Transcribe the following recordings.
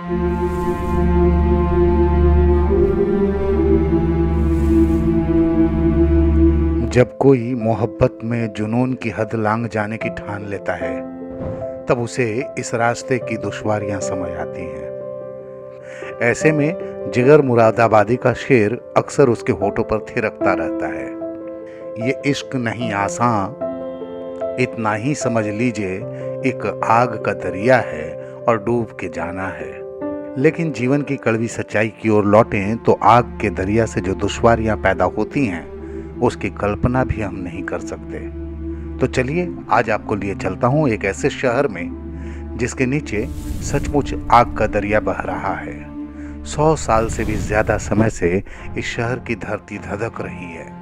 जब कोई मोहब्बत में जुनून की हद लांघ जाने की ठान लेता है, तब उसे इस रास्ते की दुश्वारियां समझ आती हैं। ऐसे में जिगर मुरादाबादी का शेर अक्सर उसके होठों पर थिरकता रहता है। ये इश्क नहीं आसान, इतना ही समझ लीजिए, एक आग का दरिया है और डूब के जाना है। लेकिन जीवन की कड़वी सच्चाई की ओर लौटें तो आग के दरिया से जो दुश्वारियां पैदा होती हैं, उसकी कल्पना भी हम नहीं कर सकते। तो चलिए आज आपको लिए चलता हूं एक ऐसे शहर में जिसके नीचे सचमुच आग का दरिया बह रहा है। 100 साल से भी ज्यादा समय से इस शहर की धरती धधक रही है।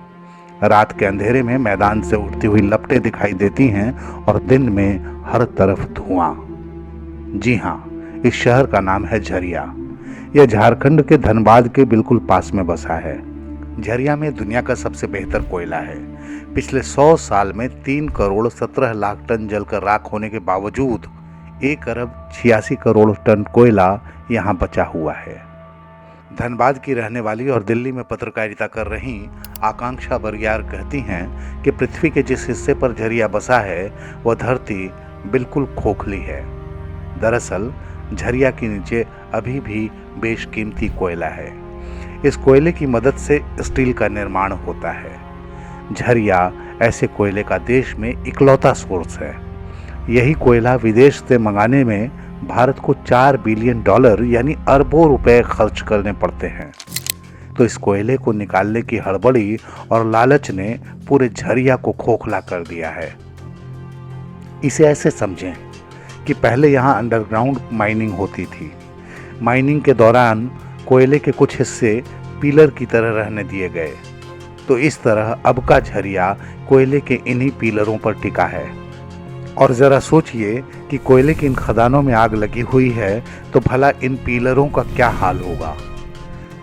रात के अंधेरे में मैदान से उठती हुई लपटें दिखाई देती हैं और दिन में हर तरफ धुआं। जी हाँ, इस शहर का नाम है झरिया। यह झारखंड के धनबाद के बिल्कुल पास में बसा है। झरिया में दुनिया का सबसे बेहतर कोयला है। पिछले 100 साल में 3 करोड़ 17 लाख टन जलकर राख होने के बावजूद 1 अरब 86 करोड़ टन कोयला यहाँ बचा हुआ है। धनबाद की रहने वाली और दिल्ली में पत्रकारिता कर रही आकांक्षा बरियार कहती हैं कि पृथ्वी के जिस हिस्से पर झरिया बसा है वह धरती बिल्कुल खोखली है। दरअसल झरिया के नीचे अभी भी बेशकीमती कोयला है। इस कोयले की मदद से स्टील का निर्माण होता है। झरिया ऐसे कोयले का देश में इकलौता सोर्स है। यही कोयला विदेश से मंगाने में भारत को $4 बिलियन यानी अरबों रुपए खर्च करने पड़ते हैं। तो इस कोयले को निकालने की हड़बड़ी और लालच ने पूरे झरिया को खोखला कर दिया है। इसे ऐसे समझें कि पहले यहाँ अंडरग्राउंड माइनिंग होती थी। माइनिंग के दौरान कोयले के कुछ हिस्से पीलर की तरह रहने दिए गए, तो इस तरह अब का झरिया कोयले के इन्हीं पीलरों पर टिका है। और जरा सोचिए कि कोयले की इन खदानों में आग लगी हुई है तो भला इन पीलरों का क्या हाल होगा।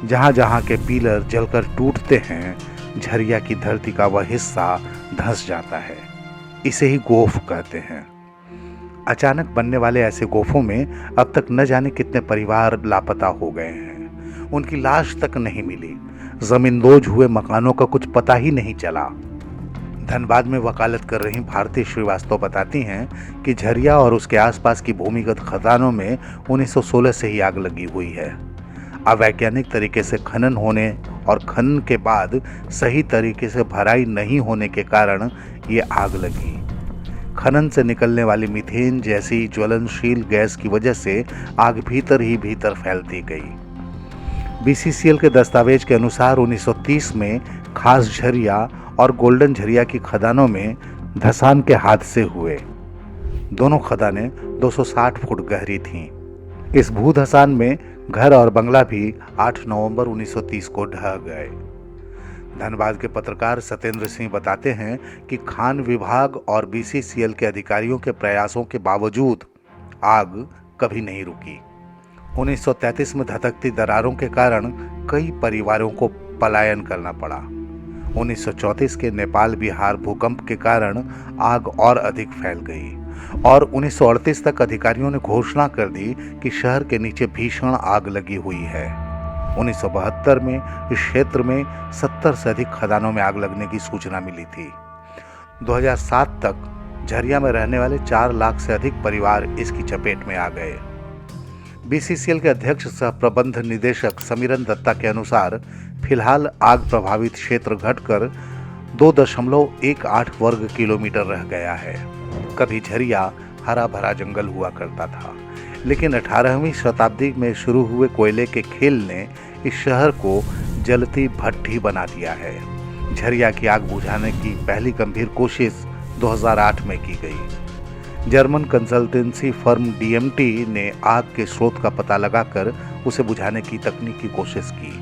जहाँ जहाँ के पीलर जलकर टूटते हैं, झरिया की धरती का वह हिस्सा धंस जाता है। इसे ही गोफ कहते हैं। अचानक बनने वाले ऐसे गोफों में अब तक न जाने कितने परिवार लापता हो गए हैं। उनकी लाश तक नहीं मिली। जमींदोज हुए मकानों का कुछ पता ही नहीं चला। धनबाद में वकालत कर रही भारती श्रीवास्तव बताती हैं कि झरिया और उसके आसपास की भूमिगत खदानों में 1916 से ही आग लगी हुई है। अवैज्ञानिक तरीके से खनन होने और खनन के बाद सही तरीके से भराई नहीं होने के कारण ये आग लगी। खनन से निकलने वाली मीथेन जैसी ज्वलनशील गैस की वजह से आग भीतर ही भीतर फैलती गई। बीसीसीएल के दस्तावेज के अनुसार 1930 में खास झरिया और गोल्डन झरिया की खदानों में धसान के हादसे हुए। दोनों खदानें 260 फुट गहरी थीं। इस भूधसान में घर और बंगला भी 8 नवंबर 1930 को ढह गए। धनबाद के पत्रकार सत्येंद्र सिंह बताते हैं कि खान विभाग और बीसीसीएल के अधिकारियों के प्रयासों के बावजूद आग कभी नहीं रुकी। 1933 में धधकती दरारों के कारण कई परिवारों को पलायन करना पड़ा। 1934 के नेपाल बिहार भूकंप के कारण आग और अधिक फैल गई और 1938 तक अधिकारियों ने घोषणा कर दी कि शहर के नीचे भीषण आग लगी हुई है। 1972 में इस क्षेत्र में 70 से अधिक खदानों में आग लगने की सूचना मिली थी। 2007 तक झरिया में रहने वाले 4 लाख से अधिक परिवार इसकी चपेट में आ गए। बीसीसीएल के अध्यक्ष सह प्रबंध निदेशक समीरन दत्ता के अनुसार फिलहाल आग प्रभावित क्षेत्र घटकर 2.18 वर्ग किलोमीटर रह गया है। कभी झरिया हरा भरा जंगल हुआ करता था, लेकिन 18वीं शताब्दी में शुरू हुए कोयले के खेल ने इस शहर को जलती भट्ठी बना दिया है। झरिया की आग बुझाने की पहली गंभीर कोशिश 2008 में की गई। जर्मन कंसल्टेंसी फर्म डीएमटी ने आग के स्रोत का पता लगाकर उसे बुझाने की तकनीक की कोशिश की।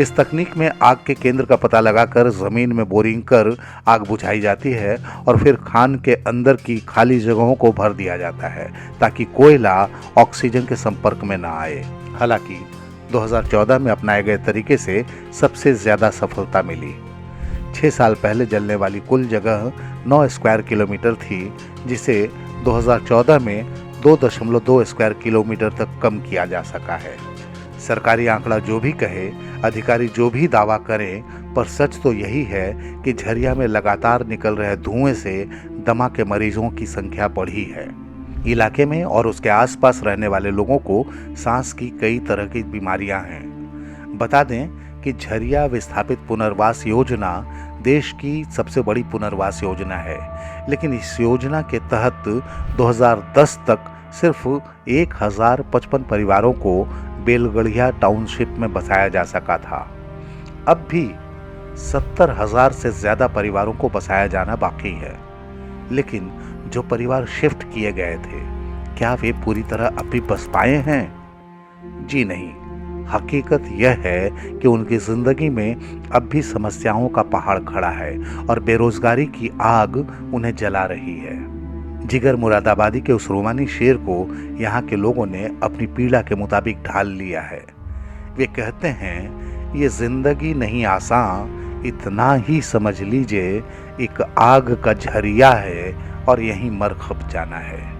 इस तकनीक में आग के केंद्र का पता लगाकर जमीन में बोरिंग कर आग बुझाई जाती है और फिर खान के अंदर की खाली जगहों को भर दिया जाता है ताकि कोयला ऑक्सीजन के संपर्क में न आए। हालांकि 2014 में अपनाए गए तरीके से सबसे ज्यादा सफलता मिली। 6 साल पहले जलने वाली कुल जगह 9 स्क्वायर किलोमीटर थी, जिसे 2014 में 2.2 स्क्वायर किलोमीटर तक कम किया जा सका है। सरकारी आंकड़ा जो भी कहे, अधिकारी जो भी दावा करें, पर सच तो यही है कि झरिया में लगातार निकल रहे धुएं से दमा के मरीजों की संख्या बढ़ी है। इलाके में और उसके आसपास रहने वाले लोगों को सांस की कई तरह की बीमारियां हैं। बता दें कि झरिया विस्थापित पुनर्वास योजना देश की सबसे बड़ी पुनर्वास योजना है, लेकिन इस योजना के तहत 2010 तक सिर्फ 1055 परिवारों को बेलगढ़िया टाउनशिप में बसाया जा सका था। अब भी 70,000 से ज्यादा परिवारों को बसाया जाना बाकी है। लेकिन जो परिवार शिफ्ट किए गए थे, क्या वे पूरी तरह अब भी बस पाए हैं? जी नहीं। हकीकत यह है कि उनकी जिंदगी में अब भी समस्याओं का पहाड़ खड़ा है और बेरोजगारी की आग उन्हें जला रही है। जिगर मुरादाबादी के उस रोमानी शेर को यहाँ के लोगों ने अपनी पीड़ा के मुताबिक ढाल लिया है। वे कहते हैं, ये जिंदगी नहीं आसान, इतना ही समझ लीजिए एक आग का झरिया है और यहीं मर खप जाना है।